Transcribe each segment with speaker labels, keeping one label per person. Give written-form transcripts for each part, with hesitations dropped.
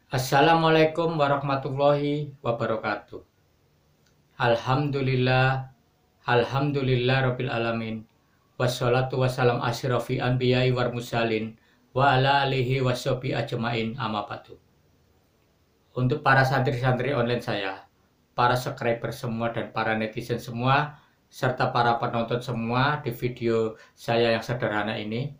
Speaker 1: Assalamualaikum warahmatullahi wabarakatuh. Alhamdulillah, alhamdulillah rabbil alamin. Wassalatu wassalam asyrafil anbiya'i wal mursalin wa ala alihi washabi ajmain amma ba'du. Untuk para santri-santri online saya, para subscriber semua dan para netizen semua, serta para penonton semua di video saya yang sederhana ini,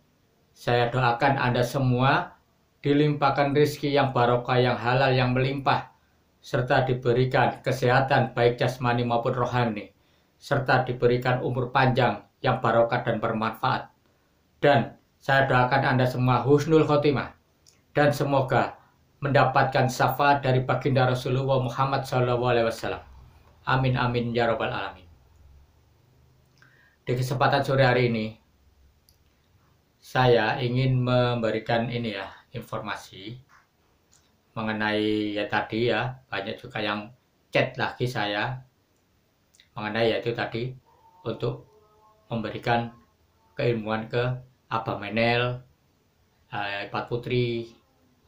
Speaker 1: saya doakan Anda semua dilimpahkan rezeki yang barokah, yang halal, yang melimpah, serta diberikan kesehatan baik jasmani maupun rohani, serta diberikan umur panjang yang barokah dan bermanfaat. Dan saya doakan Anda semua husnul khotimah dan semoga mendapatkan syafaat dari baginda Rasulullah Muhammad SAW. Amin amin ya robbal alamin. Di kesempatan sore hari ini, saya ingin memberikan informasi mengenai tadi banyak juga yang chat lagi saya mengenai yaitu tadi untuk memberikan keilmuan ke Abah Menel, Ipat Putri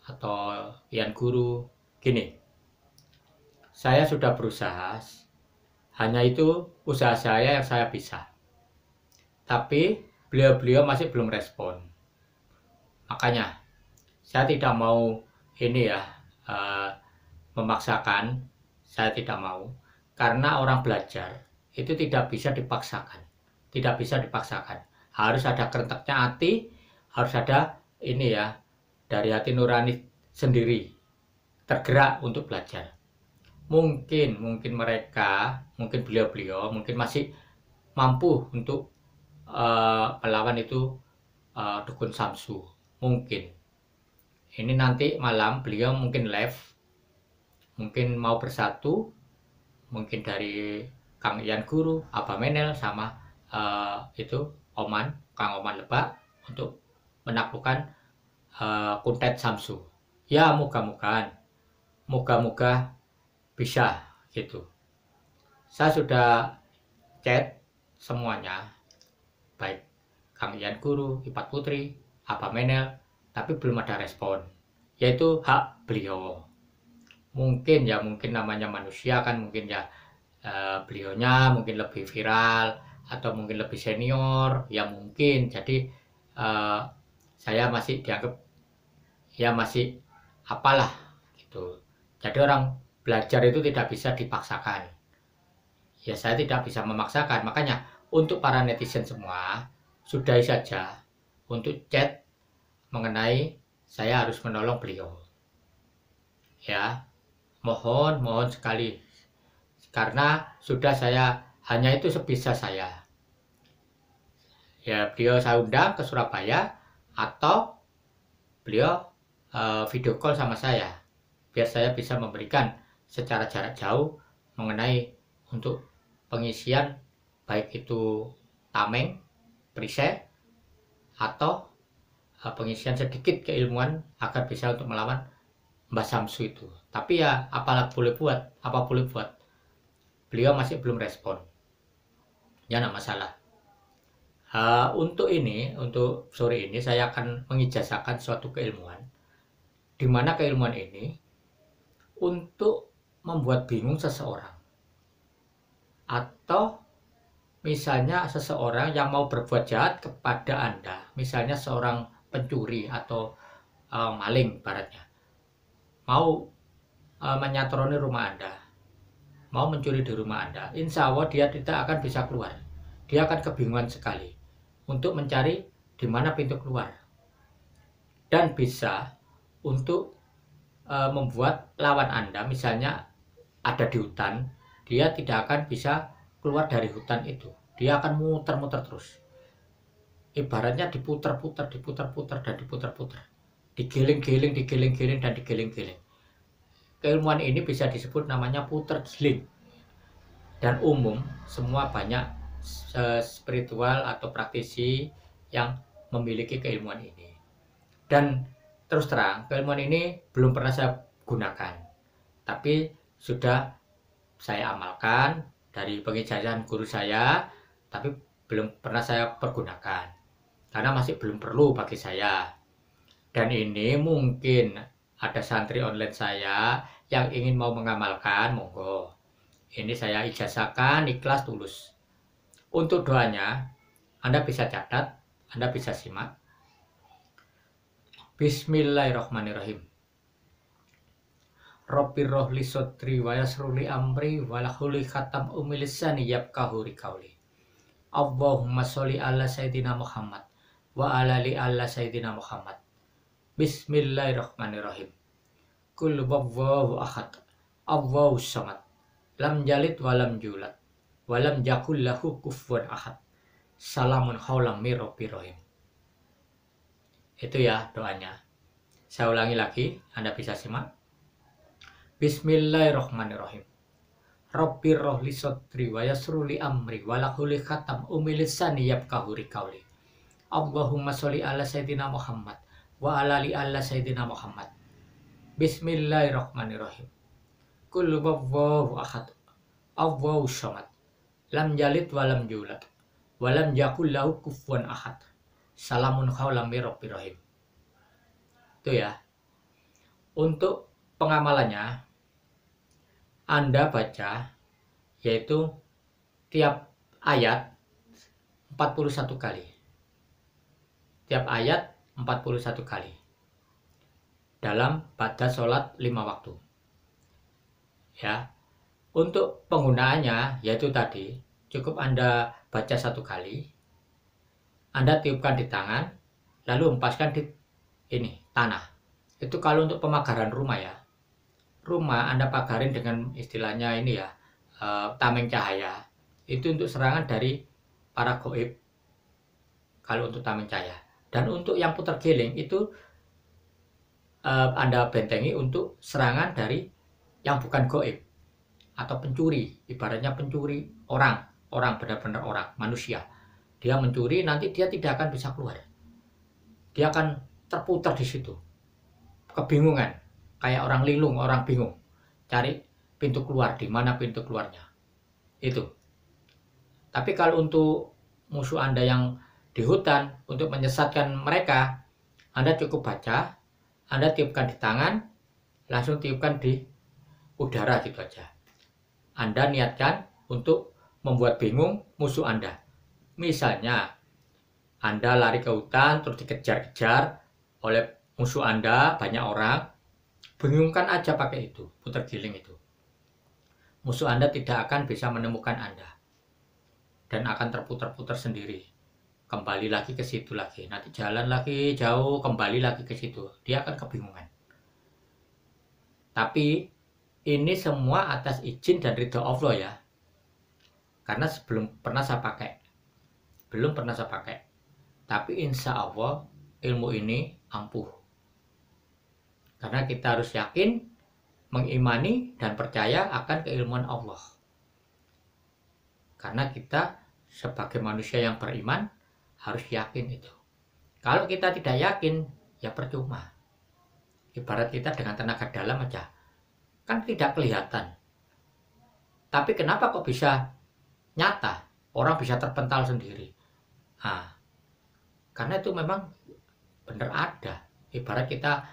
Speaker 1: atau Ian Guru. Gini, saya sudah berusaha, hanya itu usaha saya yang saya bisa, tapi beliau-beliau masih belum respon. Makanya saya tidak mau memaksakan. Saya tidak mau, karena orang belajar itu tidak bisa dipaksakan, harus ada kerentaknya hati, harus ada dari hati nurani sendiri tergerak untuk belajar. Mungkin mereka, mungkin beliau-beliau mungkin masih mampu untuk melawan itu dukun Samsu. Mungkin ini nanti malam beliau mungkin live, mungkin mau bersatu, mungkin dari Kang Ian Guru, Abah Menel sama Kang Oman Lebak untuk menaklukkan Kuntet Samsu. Ya moga-moga bisa gitu. Saya sudah chat semuanya, baik Kang Ian Guru, Ipat Putri, Abah Menel, tapi belum ada respon. Yaitu hak beliau. Mungkin namanya manusia kan, mungkin beliaunya mungkin lebih viral atau mungkin lebih senior, ya mungkin. Jadi saya masih dianggap masih apalah gitu. Jadi orang belajar itu tidak bisa dipaksakan. Ya saya tidak bisa memaksakan. Makanya untuk para netizen semua, sudahi saja untuk chat mengenai saya harus menolong beliau. Ya, mohon sekali, karena sudah saya hanya itu sebisa saya. Ya beliau saya undang ke Surabaya atau beliau video call sama saya, biar saya bisa memberikan secara jarak jauh mengenai untuk pengisian baik itu tameng, perisai, atau pengisian sedikit keilmuan agar bisa untuk melawan Mbah Samsu itu. Tapi ya apa boleh buat, beliau masih belum respon. Ya enggak masalah. Untuk sore ini saya akan mengijazahkan suatu keilmuan, di mana keilmuan ini untuk membuat bingung seseorang, atau misalnya seseorang yang mau berbuat jahat kepada Anda, misalnya seorang pencuri atau maling baratnya, mau menyatroni rumah Anda, mau mencuri di rumah Anda, insya Allah dia tidak akan bisa keluar. Dia akan kebingungan sekali untuk mencari di mana pintu keluar, dan bisa untuk membuat lawan Anda, misalnya ada di hutan, dia tidak akan bisa keluar dari hutan itu. Dia akan muter-muter terus. Ibaratnya diputar-putar dan diputar-putar. Digiling-giling dan digiling-giling. Keilmuan ini bisa disebut namanya puter giling. Dan umum, semua banyak spiritual atau praktisi yang memiliki keilmuan ini. Dan terus terang, keilmuan ini belum pernah saya gunakan, tapi sudah saya amalkan dari pengijazahan guru saya, tapi belum pernah saya pergunakan karena masih belum perlu bagi saya. Dan ini mungkin ada santri online saya yang ingin mau mengamalkan, monggo. Ini saya ijazahkan ikhlas tulus. Untuk doanya, Anda bisa catat, Anda bisa simak. Bismillahirrahmanirrahim. Robbir rohli sodri wa yasruli amri walahuli khatam umilisani yabkahuri kauli. Allahumma sholli ala sayyidina Muhammad wa ala li ala sayyidina Muhammad. Bismillahirrahmanirrahim. Kul wallahu ahad. Allahu samad. Lam yalid walam yulad. Walam yakul lahu kufuwan ahad. Salamun qaulam mir rabbir rahim. Itu ya doanya. Saya ulangi lagi, Anda bisa simak. Bismillahirrahmanirrahim. Robbir rohli sodri wa yasruli amri walahuli khatam umilisani yabkahuri kauli. Allahumma sholli ala sayyidina Muhammad wa ala li ala sayyidina Muhammad. Bismillahirrahmanirrahim. Kul wallahu ahad. Allahu samad. Lam yalid walam yulad. Walam yakul lahu kufuwan ahad. Salamun qaulam mir rabbir rahim. Itu ya. Untuk pengamalannya, Anda baca yaitu tiap ayat 41 kali. Tiap ayat 41 kali. Dalam pada sholat 5 waktu. Ya. Untuk penggunaannya yaitu tadi cukup Anda baca 1 kali. Anda tiupkan di tangan, lalu hempaskan di tanah. Itu kalau untuk pemagaran rumah ya. Rumah Anda pagarin dengan istilahnya tameng cahaya. Itu untuk serangan dari para gaib. Kalau untuk tameng cahaya. Dan untuk yang putar giling itu Anda bentengi untuk serangan dari yang bukan gaib atau pencuri. Ibaratnya pencuri orang benar-benar orang, manusia. Dia mencuri, nanti dia tidak akan bisa keluar. Dia akan terputar di situ. Kebingungan. Kayak orang linglung, orang bingung. Cari pintu keluar, di mana pintu keluarnya. Itu. Tapi kalau untuk musuh Anda yang di hutan, untuk menyesatkan mereka, Anda cukup baca, Anda tiupkan di tangan, langsung tiupkan di udara gitu aja. Anda niatkan untuk membuat bingung musuh Anda. Misalnya, Anda lari ke hutan, terus dikejar-kejar oleh musuh Anda, banyak orang, bingungkan aja pakai itu, putar giling itu. Musuh Anda tidak akan bisa menemukan Anda. Dan akan terputar-putar sendiri. Kembali lagi ke situ lagi. Nanti jalan lagi jauh, kembali lagi ke situ. Dia akan kebingungan. Tapi ini semua atas izin dan ridho Allah ya. Karena belum pernah saya pakai. Tapi insya Allah ilmu ini ampuh. Karena kita harus yakin, mengimani, dan percaya akan keilmuan Allah. Karena kita sebagai manusia yang beriman, harus yakin itu. Kalau kita tidak yakin, ya percuma. Ibarat kita dengan tenaga dalam aja. Kan tidak kelihatan. Tapi kenapa kok bisa nyata? Orang bisa terpental sendiri. Nah, karena itu memang benar ada. Ibarat kita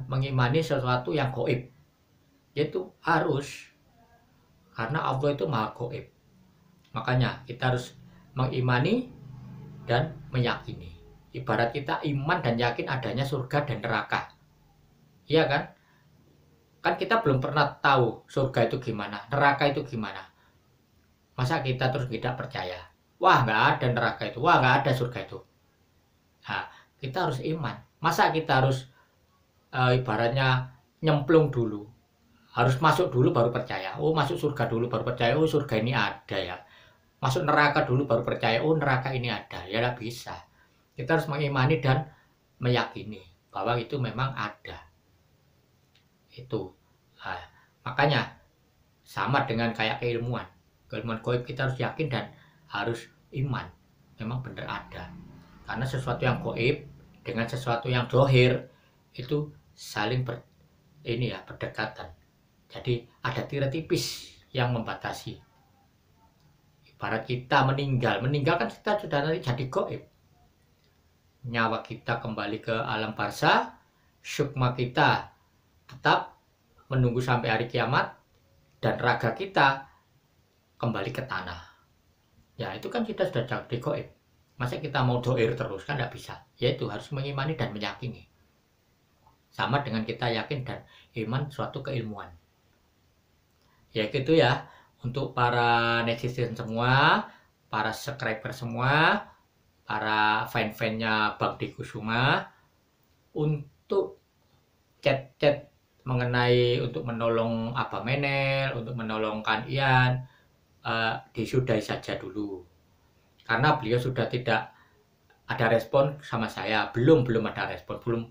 Speaker 1: mengimani sesuatu yang gaib, yaitu harus, karena Allah itu maha gaib. Makanya kita harus mengimani dan meyakini. Ibarat kita iman dan yakin adanya surga dan neraka. Iya kan? Kan kita belum pernah tahu surga itu gimana, neraka itu gimana. Masa kita terus tidak percaya? Wah, nggak ada neraka itu, wah nggak ada surga itu. Nah, kita harus iman. Masa kita harus ibaratnya nyemplung dulu, harus masuk dulu baru percaya. Oh, masuk surga dulu baru percaya. Oh, surga ini ada ya. Masuk neraka dulu baru percaya. Oh, neraka ini ada. Ya, tidak bisa. Kita harus mengimani dan meyakini bahwa itu memang ada. Itu. Nah, makanya sama dengan kayak keilmuan gaib, kita harus yakin dan harus iman. Memang benar ada. Karena sesuatu yang gaib dengan sesuatu yang dohir itu saling berdekatan. Jadi ada tirai tipis yang membatasi. Ibarat kita meninggal kan kita sudah nanti jadi gaib. Nyawa kita kembali ke alam barzah, sukma kita tetap menunggu sampai hari kiamat dan raga kita kembali ke tanah. Ya itu kan kita sudah jadi goib. Masa kita mau doir terus, kan tidak bisa. Yaitu harus mengimani dan meyakini. Sama dengan kita yakin dan iman suatu keilmuan. Ya gitu ya, untuk para netizen semua, para subscriber semua, para fan-fannya Bakti Kusuma, untuk chat-chat mengenai untuk menolong Abah Menel, untuk menolong Kan Ian, disudahi saja dulu. Karena beliau sudah tidak ada respon sama saya, belum ada respon, belum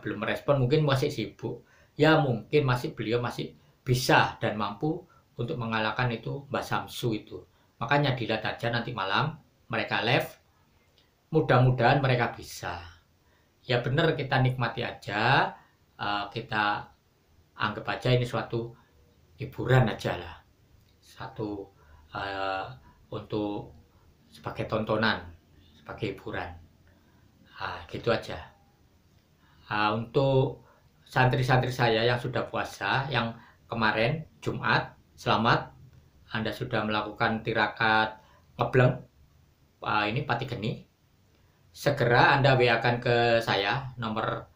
Speaker 1: belum merespon, mungkin masih sibuk. Ya mungkin beliau masih bisa dan mampu untuk mengalahkan itu Mbak Samsu itu. Makanya dilihat aja nanti malam mereka live, mudah-mudahan mereka bisa. Ya benar, kita nikmati aja, kita anggap aja ini suatu hiburan aja lah, satu untuk sebagai tontonan, sebagai hiburan, gitu aja. Untuk santri-santri saya yang sudah puasa, yang kemarin Jumat, selamat, Anda sudah melakukan tirakat ngebleng, ini pati geni. Segera Anda WA-kan ke saya, nomor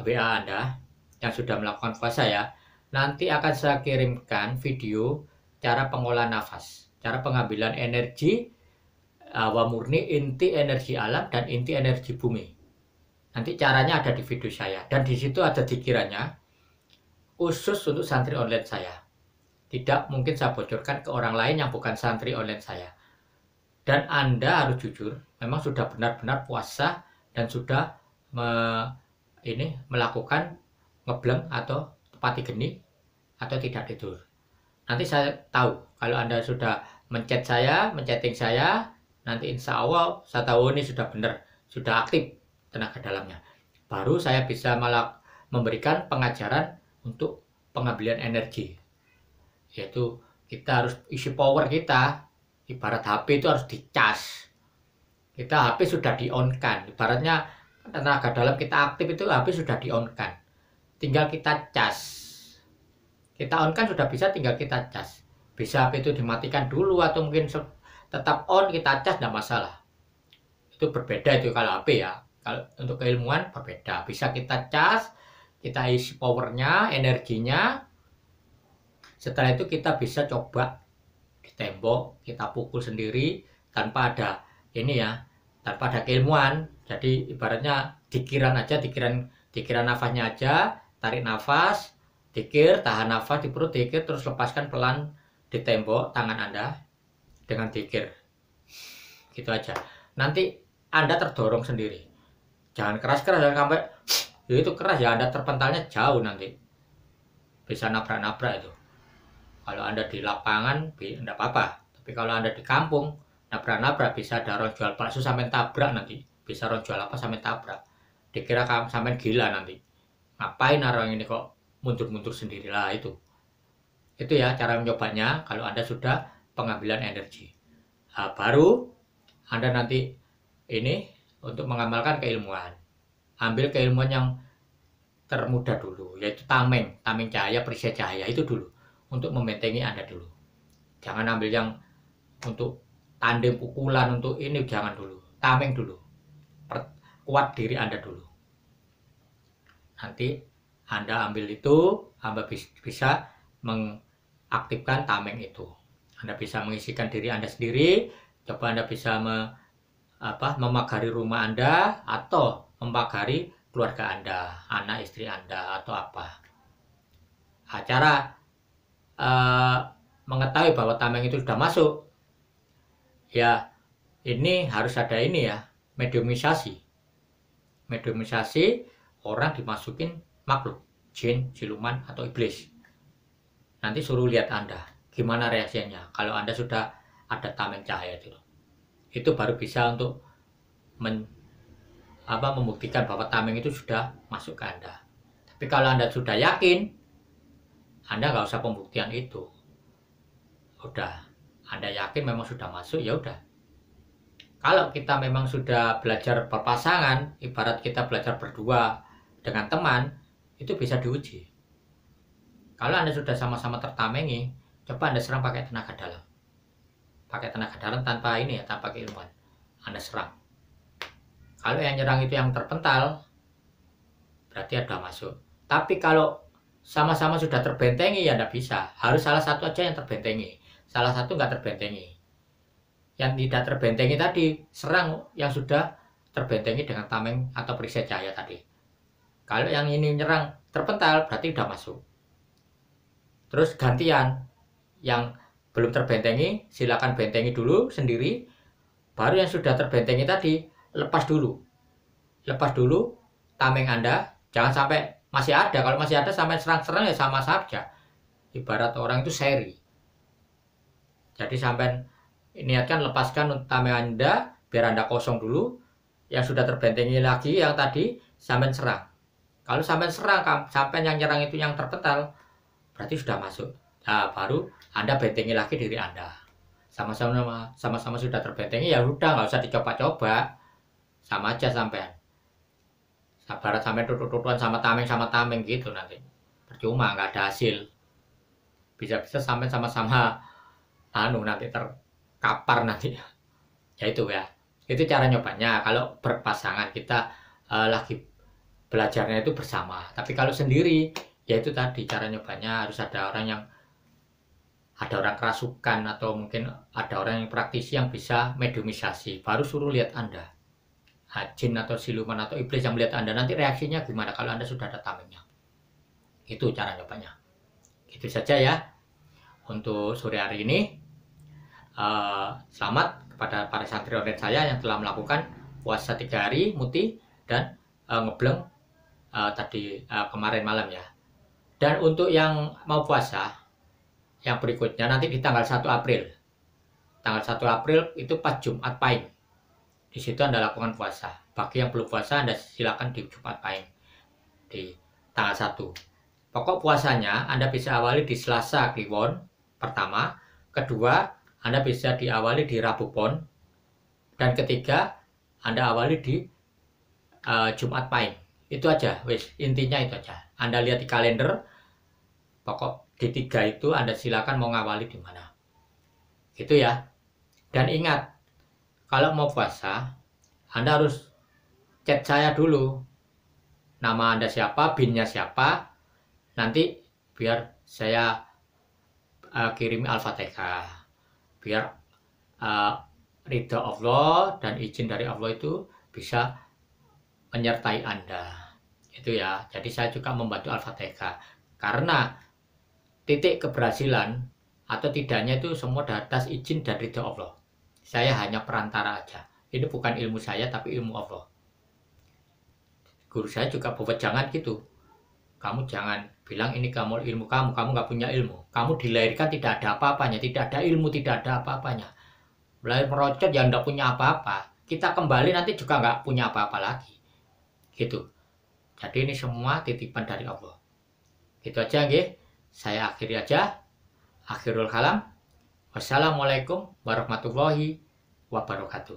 Speaker 1: WA Anda yang sudah melakukan puasa ya. Nanti akan saya kirimkan video cara pengolahan nafas, cara pengambilan energi hawa murni, inti energi alam dan inti energi bumi. Nanti caranya ada di video saya, dan di situ ada dikirannya khusus untuk santri online saya. Tidak mungkin saya bocorkan ke orang lain yang bukan santri online saya. Dan Anda harus jujur, memang sudah benar-benar puasa dan sudah melakukan ngebleng atau pati geni atau tidak tidur. Nanti saya tahu kalau Anda sudah menchatting saya, nanti insya Allah saya tahu ini sudah benar, sudah aktif tenaga dalamnya. Baru saya bisa malah memberikan pengajaran untuk pengambilan energi. Yaitu kita harus isi power kita, ibarat HP itu harus dicas. Kita HP sudah di-on-kan, ibaratnya tenaga dalam kita aktif itu HP sudah di-on-kan. Tinggal kita cas. Kita on kan sudah bisa, tinggal kita cas. Bisa HP itu dimatikan dulu atau mungkin tetap on, kita cas, tidak masalah. Itu berbeda itu kalau HP ya. Kalau untuk keilmuan berbeda. Bisa kita cas, kita isi powernya, energinya. Setelah itu kita bisa coba di tembok, kita pukul sendiri tanpa ada tanpa ada keilmuan. Jadi ibaratnya dikiran aja, dikiran nafasnya aja, tarik nafas, dikir, tahan nafas di perut, dikir, terus lepaskan pelan di tembok tangan Anda dengan dikir. Gitu aja. Nanti Anda terdorong sendiri. Jangan keras-keras, jangan sampai ya itu keras ya, Anda terpentalnya jauh nanti. Bisa nabrak-nabrak itu. Kalau Anda di lapangan enggak apa-apa. Tapi kalau Anda di kampung, nabrak-nabrak, bisa ada orang jual bakso sampai tabrak nanti. Bisa orang jual apa sampai tabrak. Dikira kamu sampai gila nanti. Ngapain orang ini kok mundur-mundur sendirilah itu. Itu ya cara menyobanya kalau Anda sudah pengambilan energi. Baru Anda nanti ini untuk mengamalkan keilmuan. Ambil keilmuan yang termudah dulu, yaitu tameng cahaya, perisai cahaya itu dulu. Untuk membentengi Anda dulu. Jangan ambil yang untuk tandem pukulan, untuk ini jangan dulu. Tameng dulu. Kuat diri Anda dulu. Nanti Anda ambil itu, Anda bisa mengaktifkan tameng itu. Anda bisa mengisikan diri Anda sendiri. Coba Anda bisa memagari rumah Anda atau memagari keluarga Anda, anak istri Anda atau apa. Cara mengetahui bahwa tameng itu sudah masuk, ya ini harus ada mediumisasi. Mediumisasi, orang dimasukin makhluk, jin, siluman atau iblis. Nanti suruh lihat Anda gimana reaksinya kalau Anda sudah ada tameng cahaya itu. Itu baru bisa untuk membuktikan bahwa tameng itu sudah masuk ke Anda. Tapi kalau Anda sudah yakin, Anda nggak usah pembuktian itu. Udah, Anda yakin memang sudah masuk, ya udah. Kalau kita memang sudah belajar berpasangan, ibarat kita belajar berdua dengan teman, itu bisa diuji. Kalau Anda sudah sama-sama tertamengi, coba Anda serang pakai tenaga dalam. Pakai tenaga dalam tanpa ini ya, tanpa keilmuan. Anda serang. Kalau yang nyerang itu yang terpental, berarti ada masuk. Tapi kalau sama-sama sudah terbentengi, ya tidak bisa. Harus salah satu aja yang terbentengi. Salah satu nggak terbentengi. Yang tidak terbentengi tadi, serang yang sudah terbentengi dengan tameng atau perisai cahaya tadi. Kalau yang ini nyerang terpental, berarti udah masuk. Terus gantian, yang belum terbentengi, silakan bentengi dulu sendiri. Baru yang sudah terbentengi tadi, lepas dulu. Lepas dulu tameng Anda, jangan sampai masih ada. Kalau masih ada sampai serang-serang ya sama saja. Ibarat orang itu seri. Jadi sampai niatkan lepaskan tameng Anda, biar Anda kosong dulu. Yang sudah terbentengi lagi yang tadi, sampai serang. Kalau sampai serang, sampai yang nyerang itu yang terpental, berarti sudah masuk. Nah, baru Anda bentengi lagi diri Anda. Sama-sama sudah terbentengi, ya udah nggak usah dicoba-coba. Sama aja sampean. Sabaran sampai tutut-tututan sama tameng gitu nanti. Percuma, nggak ada hasil. Bisa-bisa sampai sama-sama nanti terkapar nanti. Ya itu ya. Itu cara nyobanya. Kalau berpasangan kita lagi belajarnya itu bersama. Tapi kalau sendiri, ya itu tadi cara nyobanya harus ada orang kerasukan atau mungkin ada orang yang praktisi yang bisa mediumisasi. Baru suruh lihat Anda. Jin atau siluman atau iblis yang melihat Anda, nanti reaksinya gimana kalau Anda sudah ada tamengnya. Itu cara nyobanya. Itu saja ya untuk sore hari ini. Selamat kepada para santri online saya yang telah melakukan puasa 3 hari muti dan ngebleng tadi kemarin malam ya. Dan untuk yang mau puasa yang berikutnya nanti di tanggal 1 April. Tanggal 1 April itu pas Jumat Pahing. Di situ Anda lakukan puasa. Bagi yang belum puasa, Anda silakan di Jumat Pahing di tanggal 1. Pokok puasanya Anda bisa awali di Selasa Kliwon pertama, kedua Anda bisa diawali di Rabu Pon, dan ketiga Anda awali di Jumat Pahing. Itu aja, wis intinya itu aja. Anda lihat di kalender, pokok di 3 itu Anda silakan mau ngawali di mana. Gitu ya. Dan ingat, kalau mau puasa, Anda harus chat saya dulu. Nama Anda siapa, BIN-nya siapa. Nanti biar saya kirimi Al-Fatihah. Biar ridha Allah dan izin dari Allah itu bisa menyertai Anda. Itu ya. Jadi saya juga membantu Al-Fatihah. Karena titik keberhasilan atau tidaknya itu semua atas izin dan ridha Allah. Saya hanya perantara aja. Ini bukan ilmu saya, tapi ilmu Allah. Guru saya juga jangan gitu. Kamu jangan bilang ini kamu ilmu kamu nggak punya ilmu. Kamu dilahirkan tidak ada apa-apanya, tidak ada ilmu, tidak ada apa-apanya. Lahir merocot ya nggak punya apa-apa. Kita kembali nanti juga nggak punya apa-apa lagi. Gitu. Jadi ini semua titipan dari Allah. Gitu aja nggih. Saya akhiri aja. Akhirul kalam. Wassalamualaikum warahmatullahi wabarakatuh.